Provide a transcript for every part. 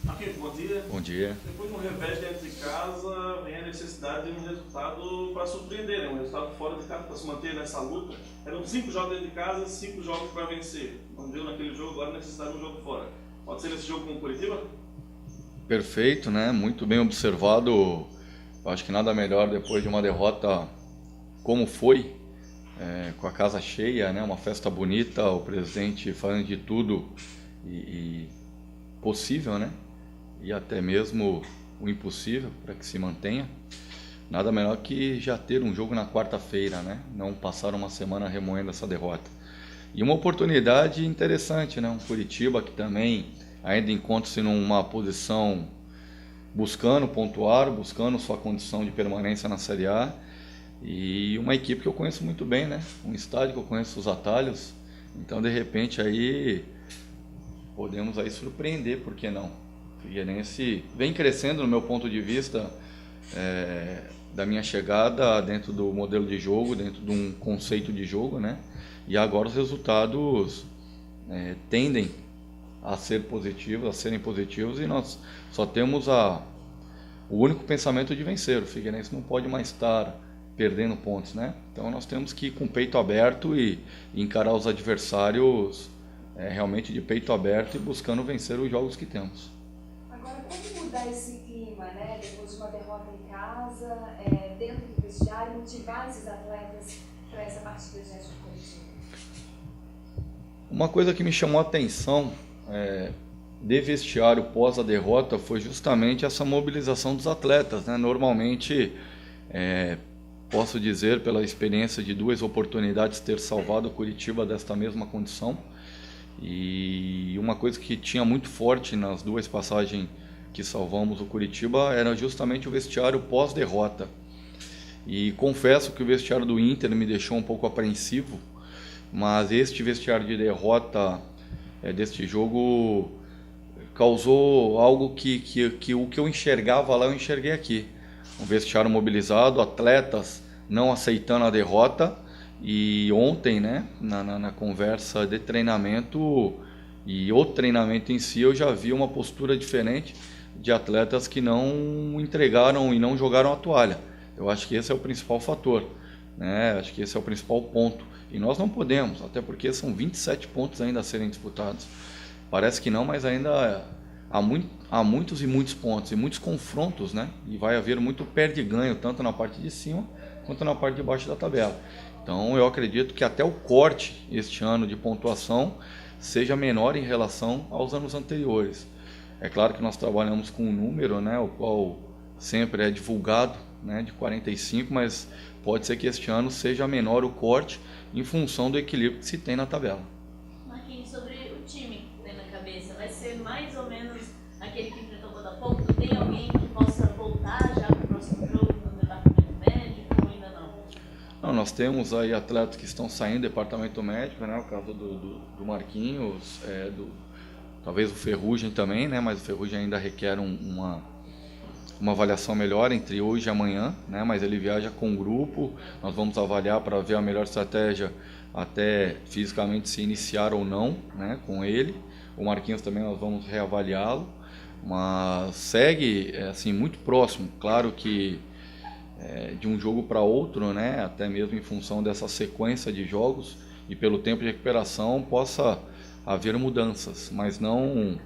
Marquinhos, bom dia. Bom dia. Depois de um revés dentro de casa, vem a necessidade de um resultado para surpreender, né? Um resultado fora de casa para se manter nessa luta. Eram 5 jogos dentro de casa, 5 jogos para vencer. Não deu naquele jogo, agora a necessidade de um jogo fora. Pode ser nesse jogo com o Curitiba? Perfeito, né? Muito bem observado. Eu acho que nada melhor depois de uma derrota como foi, com a casa cheia, né? Uma festa bonita, o presidente fazendo de tudo e possível, né? E até mesmo o impossível para que se mantenha. Nada melhor que já ter um jogo na quarta-feira, né? Não passar uma semana remoendo essa derrota. E uma oportunidade interessante, né? Um Curitiba que também ainda encontra-se numa posição buscando pontuar, buscando sua condição de permanência na Série A. E uma equipe que eu conheço muito bem, né? Um estádio que eu conheço os atalhos. Então, de repente, aí podemos aí surpreender, por que não? O Figueirense vem crescendo no meu ponto de vista, da minha chegada dentro do modelo de jogo, dentro de um conceito de jogo, né? E agora os resultados tendem a ser positivos, a serem positivos, e nós só temos o único pensamento de vencer. O Figueirense não pode mais estar perdendo pontos, né? Então nós temos que ir com o peito aberto e encarar os adversários realmente de peito aberto e buscando vencer os jogos que temos. Agora, como mudar esse clima, né? Depois de uma derrota em casa, dentro do vestiário, motivar esses atletas para essa partida diante do Curitiba? Uma coisa que me chamou a atenção de vestiário pós a derrota foi justamente essa mobilização dos atletas, né? Normalmente, posso dizer pela experiência de 2 oportunidades ter salvado o Curitiba desta mesma condição, e uma coisa que tinha muito forte nas 2 passagens que salvamos o Curitiba era justamente o vestiário pós-derrota. E confesso que o vestiário do Inter me deixou um pouco apreensivo, mas este vestiário de derrota deste jogo causou algo que o que eu enxergava lá, eu enxerguei aqui. Um vestiário mobilizado, atletas não aceitando a derrota. E ontem, né, na conversa de treinamento e o treinamento em si, eu já vi uma postura diferente de atletas que não entregaram e não jogaram a toalha. Eu acho que esse é o principal fator, né? Acho que esse é o principal ponto. E nós não podemos, até porque são 27 pontos ainda a serem disputados. Parece que não, mas ainda há muitos e muitos pontos e muitos confrontos, né? E vai haver muito perde e ganho, tanto na parte de cima quanto na parte de baixo da tabela. Então eu acredito que até o corte este ano de pontuação seja menor em relação aos anos anteriores. É claro que nós trabalhamos com um número, né, o qual sempre é divulgado, né, de 45, mas pode ser que este ano seja menor o corte em função do equilíbrio que se tem na tabela. Marquinhos, sobre o time que tem na cabeça, vai ser mais ou menos aquele que enfrentou o Botafogo? Tem alguém que possa voltar já para o próximo jogo no departamento médico ou ainda não? Não, nós temos aí atletas que estão saindo do departamento médico, né, o caso do Marquinhos, talvez o Ferrugem também, né, mas o Ferrugem ainda requer uma avaliação melhor entre hoje e amanhã, né, mas ele viaja com o grupo, nós vamos avaliar para ver a melhor estratégia até fisicamente se iniciar ou não, né, com ele. O Marquinhos também nós vamos reavaliá-lo, mas segue assim muito próximo, claro que de um jogo para outro, né, até mesmo em função dessa sequência de jogos e pelo tempo de recuperação possa haver mudanças, mas não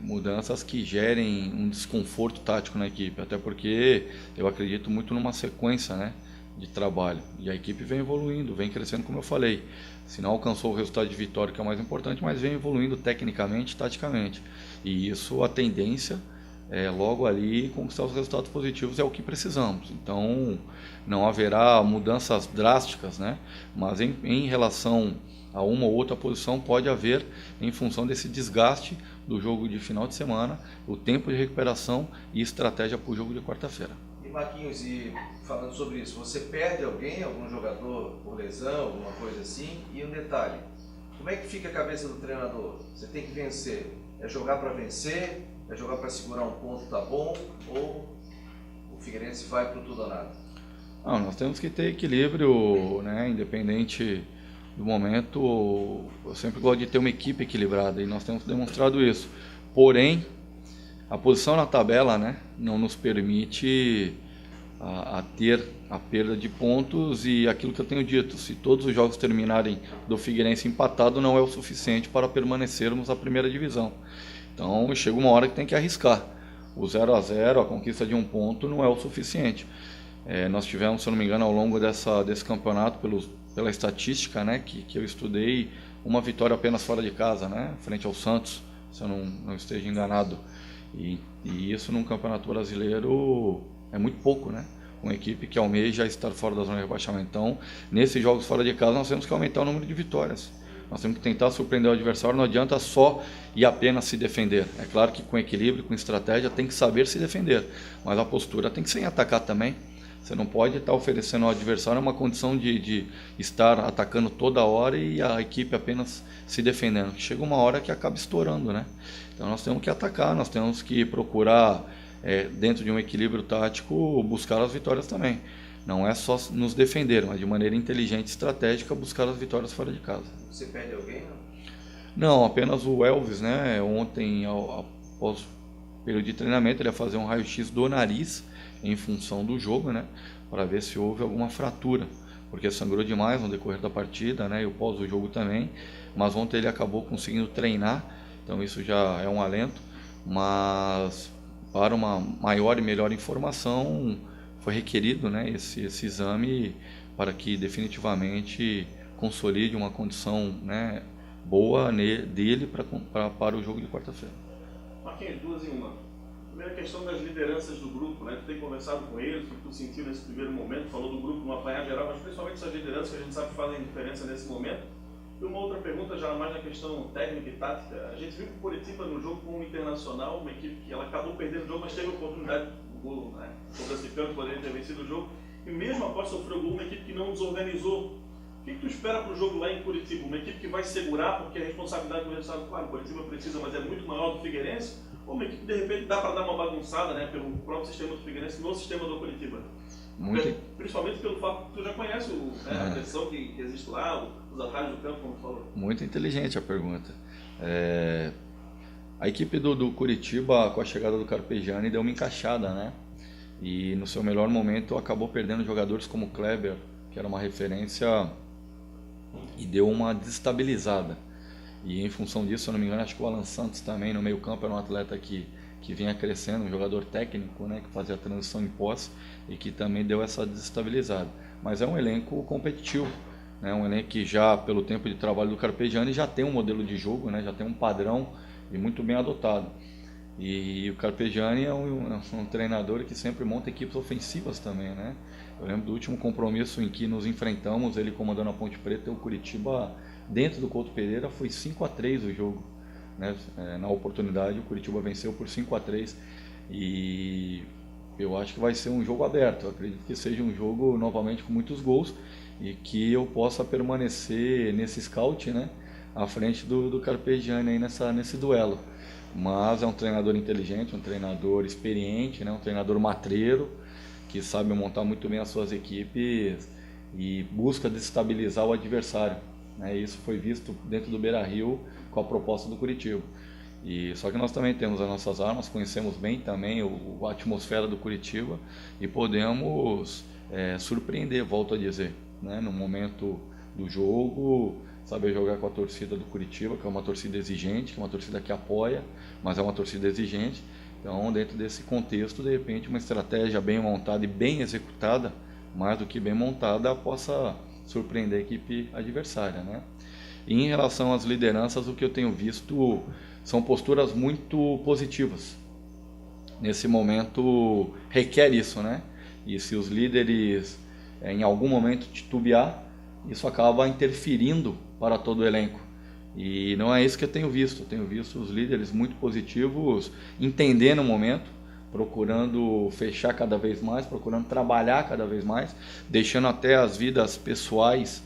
mudanças que gerem um desconforto tático na equipe, até porque eu acredito muito numa sequência, né, de trabalho, e a equipe vem evoluindo, vem crescendo, como eu falei. Se não alcançou o resultado de vitória, que é o mais importante, mas vem evoluindo tecnicamente, taticamente, e isso, a tendência logo ali conquistar os resultados positivos é o que precisamos. Então não haverá mudanças drásticas, né, mas em relação a uma ou outra posição pode haver, em função desse desgaste do jogo de final de semana, o tempo de recuperação e estratégia para o jogo de quarta-feira. E Marquinhos, e falando sobre isso, você perde alguém, algum jogador por lesão, alguma coisa assim? E um detalhe, como é que fica a cabeça do treinador? Você tem que vencer, é jogar para vencer, é jogar para segurar um ponto, tá bom? Ou o Figueirense vai para tudo ou nada? Não, nós temos que ter equilíbrio, né, independente do momento. Eu sempre gosto de ter uma equipe equilibrada e nós temos demonstrado isso. Porém, a posição na tabela, né, não nos permite a ter a perda de pontos, e aquilo que eu tenho dito, se todos os jogos terminarem do Figueirense empatado, não é o suficiente para permanecermos na primeira divisão. Então chega uma hora que tem que arriscar. O 0-0, a conquista de um ponto, não é o suficiente. Nós tivemos, se eu não me engano, ao longo desse campeonato, pela estatística, né, que eu estudei, uma vitória apenas fora de casa, né, frente ao Santos, se eu não esteja enganado. E isso num campeonato brasileiro é muito pouco, né? Uma equipe que almeja estar fora da zona de rebaixamento. Então, nesses jogos fora de casa, nós temos que aumentar o número de vitórias. Nós temos que tentar surpreender o adversário, não adianta só e apenas se defender. É claro que com equilíbrio, com estratégia, tem que saber se defender, mas a postura tem que ser em atacar também. Você não pode estar oferecendo ao adversário uma condição de estar atacando toda hora e a equipe apenas se defendendo. Chega uma hora que acaba estourando, né? Então nós temos que atacar, nós temos que procurar, dentro de um equilíbrio tático, buscar as vitórias também. Não é só nos defender, mas de maneira inteligente e estratégica buscar as vitórias fora de casa. Você perde alguém? Não, apenas o Elvis, né? Ontem, após o período de treinamento, ele ia fazer um raio-x do nariz em função do jogo, né? Para ver se houve alguma fratura, porque sangrou demais no decorrer da partida, né? E o pós do jogo também. Mas ontem ele acabou conseguindo treinar, então isso já é um alento. Mas para uma maior e melhor informação, foi requerido, né, esse exame para que definitivamente consolide uma condição, né, boa dele para o jogo de quarta-feira. Marquinhos, 2 em 1. Primeira questão das lideranças do grupo, né? Tu tem conversado com eles, o que tu sentiu nesse primeiro momento, falou do grupo no apanhado geral, mas principalmente essas lideranças que a gente sabe que fazem diferença nesse momento. E uma outra pergunta, já mais na questão técnica e tática. A gente viu que o Curitiba no jogo com o Internacional, uma equipe que ela acabou perdendo o jogo, mas teve a oportunidade do gol, né? Classificando, poderia ter vencido o jogo. E mesmo após sofrer o gol, uma equipe que não desorganizou. O que tu espera para o jogo lá em Curitiba? Uma equipe que vai segurar, porque a responsabilidade do resultado, claro, o Curitiba precisa, mas é muito maior do Figueirense? Ou uma equipe que de repente dá para dar uma bagunçada, né, pelo próprio sistema do Figueirense no sistema do Curitiba? Principalmente pelo fato que tu já conhece a pressão que existe lá, os atalhos do campo, como tu falou. Muito inteligente a pergunta. A equipe do Curitiba, com a chegada do Carpegiani, deu uma encaixada, né? E no seu melhor momento acabou perdendo jogadores como Kleber, que era uma referência, e deu uma desestabilizada. E em função disso, se eu não me engano, acho que o Alan Santos também no meio campo era um atleta que vinha crescendo, um jogador técnico, né, que fazia a transição em posse e que também deu essa desestabilizada. Mas é um elenco competitivo, né, um elenco que já, pelo tempo de trabalho do Carpegiani, já tem um modelo de jogo, né, já tem um padrão e muito bem adotado. E o Carpegiani é um treinador que sempre monta equipes ofensivas também, né? Eu lembro do último compromisso em que nos enfrentamos, ele comandando a Ponte Preta, e o Curitiba, dentro do Couto Pereira, foi 5-3 o jogo, né? Na oportunidade, o Curitiba venceu por 5-3 e eu acho que vai ser um jogo aberto. Eu acredito que seja um jogo novamente com muitos gols e que eu possa permanecer nesse scout, né, à frente do Carpegiani aí nesse duelo. Mas é um treinador inteligente, um treinador experiente, né? Um treinador matreiro, que sabe montar muito bem as suas equipes e busca desestabilizar o adversário, né? Isso foi visto dentro do Beira-Rio com a proposta do Curitiba. Só que nós também temos as nossas armas, conhecemos bem também a atmosfera do Curitiba e podemos surpreender, volto a dizer, né? No momento do jogo, saber jogar com a torcida do Curitiba, que é uma torcida exigente, que é uma torcida que apoia, mas é uma torcida exigente. Então, dentro desse contexto, de repente, uma estratégia bem montada e bem executada, mais do que bem montada, possa surpreender a equipe adversária, né? E em relação às lideranças, o que eu tenho visto são posturas muito positivas. Nesse momento, requer isso, né? E se os líderes, em algum momento, titubear, isso acaba interferindo para todo o elenco. E não é isso que eu tenho visto. Eu tenho visto os líderes muito positivos, entendendo o momento, procurando fechar cada vez mais, procurando trabalhar cada vez mais, deixando até as vidas pessoais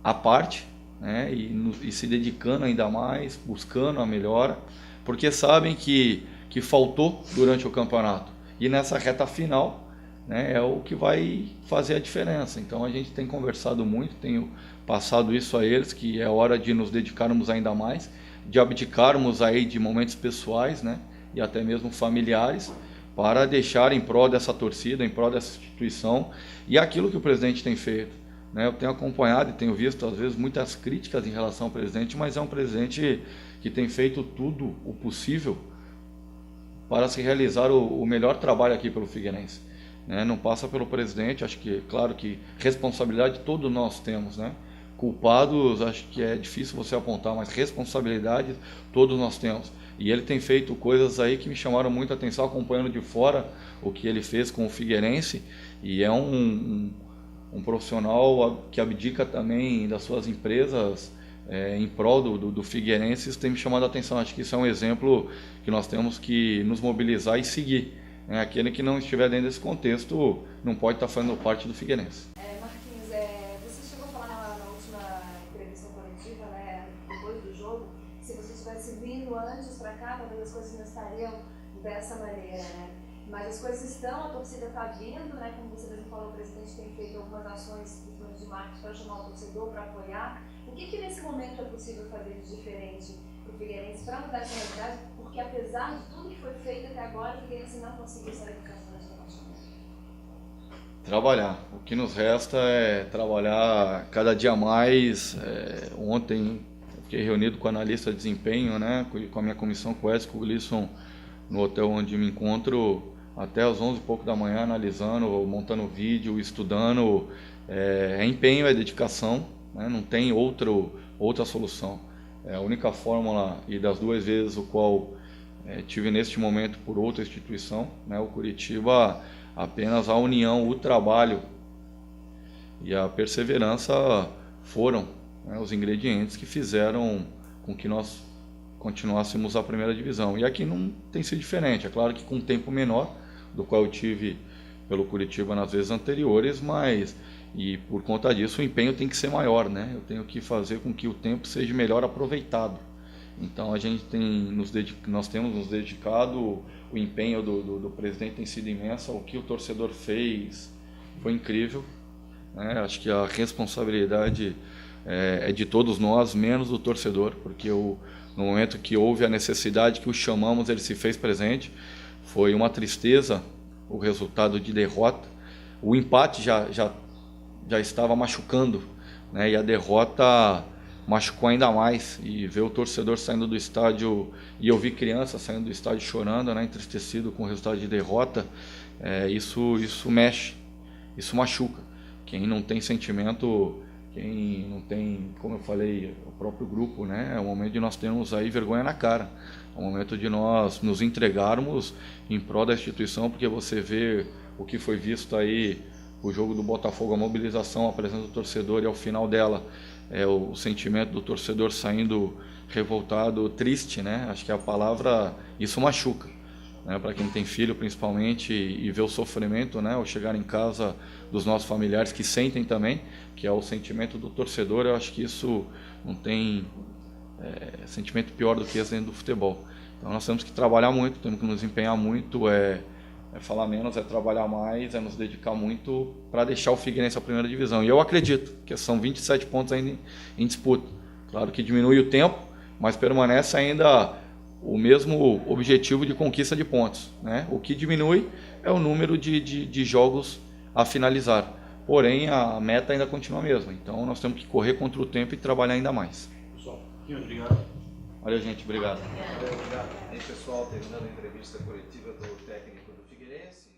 à parte, né? E se dedicando ainda mais, buscando a melhora, porque sabem que faltou durante o campeonato. E nessa reta final, né, é o que vai fazer a diferença. Então a gente tem conversado muito, tenho passado isso a eles, que é hora de nos dedicarmos ainda mais de abdicarmos aí de momentos pessoais, né, e até mesmo familiares, para deixar em prol dessa torcida, em prol dessa instituição, e aquilo que o presidente tem feito, né? Eu tenho acompanhado e tenho visto, às vezes, muitas críticas em relação ao presidente, mas é um presidente que tem feito tudo o possível para se realizar o melhor trabalho aqui pelo Figueirense, né? Não passa pelo presidente, acho que, claro que responsabilidade todos nós temos, né? Culpados, acho que é difícil você apontar, mas responsabilidade todos nós temos. E ele tem feito coisas aí que me chamaram muita atenção, acompanhando de fora o que ele fez com o Figueirense, e é um profissional que abdica também das suas empresas em prol do Figueirense. Isso tem me chamado a atenção. Acho que isso é um exemplo que nós temos que nos mobilizar e seguir. Aquele que não estiver dentro desse contexto não pode estar fazendo parte do Figueirense. Marquinhos, você chegou a falar na última entrevista coletiva, né, depois do jogo, se você tivesse vindo antes para cá, talvez as coisas não estariam dessa maneira, né? Mas as coisas estão, a torcida está vindo, né? Como você mesmo falou, o presidente tem feito algumas ações de marketing para chamar o torcedor, para apoiar. O que nesse momento é possível fazer de diferente para o Figueirense, para mudar essa realidade? Porque apesar de tudo que foi feito até agora, o Figueirense não conseguiu sair do castelo de rebaixamento. Trabalhar. O que nos resta é trabalhar cada dia mais. Ontem eu fiquei reunido com o analista de desempenho, né? Com a minha comissão, com o Edson, com o Glisson, no hotel onde me encontro, até às 11 e pouco da manhã, analisando, montando vídeo, estudando. É empenho, é dedicação, né? Não tem outra solução. É a única fórmula, e das duas vezes o qual tive neste momento por outra instituição, né? O Curitiba, apenas a união, o trabalho e a perseverança foram, né, os ingredientes que fizeram com que nós continuássemos a primeira divisão. E aqui não tem sido diferente. É claro que com um tempo menor do qual eu tive pelo Curitiba nas vezes anteriores, mas e por conta disso o empenho tem que ser maior, né? Eu tenho que fazer com que o tempo seja melhor aproveitado. Então a gente nós temos nos dedicado, o empenho do presidente tem sido imenso, o que o torcedor fez foi incrível, né? Acho que a responsabilidade é de todos nós, menos do torcedor, porque no momento que houve a necessidade que o chamamos, ele se fez presente. Foi uma tristeza o resultado de derrota. O empate já estava machucando, né? E a derrota machucou ainda mais. E ver o torcedor saindo do estádio, e eu vi crianças saindo do estádio chorando, né? Entristecido com o resultado de derrota, isso mexe, isso machuca. Quem não tem sentimento, quem não tem, como eu falei, o próprio grupo, né? É o momento de nós termos aí vergonha na cara. É o momento de nós nos entregarmos em prol da instituição, porque você vê o que foi visto aí, o jogo do Botafogo, a mobilização, a presença do torcedor, e ao final dela, o sentimento do torcedor saindo revoltado, triste, né? Acho que a palavra, isso machuca, né? Para quem tem filho, principalmente, e vê o sofrimento, né? Ao chegar em casa dos nossos familiares, que sentem também, que é o sentimento do torcedor. Eu acho que isso não tem sentimento pior do que esse dentro do futebol. Então nós temos que trabalhar muito, temos que nos empenhar muito, falar menos, trabalhar mais, nos dedicar muito para deixar o Figueirense a primeira divisão. E eu acredito que são 27 pontos ainda em disputa. Claro que diminui o tempo, mas permanece ainda o mesmo objetivo de conquista de pontos, né? O que diminui é o número de jogos a finalizar. Porém, a meta ainda continua a mesma. Então nós temos que correr contra o tempo e trabalhar ainda mais. Pessoal, obrigado. Valeu, gente. Obrigado. Valeu, obrigado. Aí, pessoal, terminando a entrevista coletiva do técnico do Figueirense.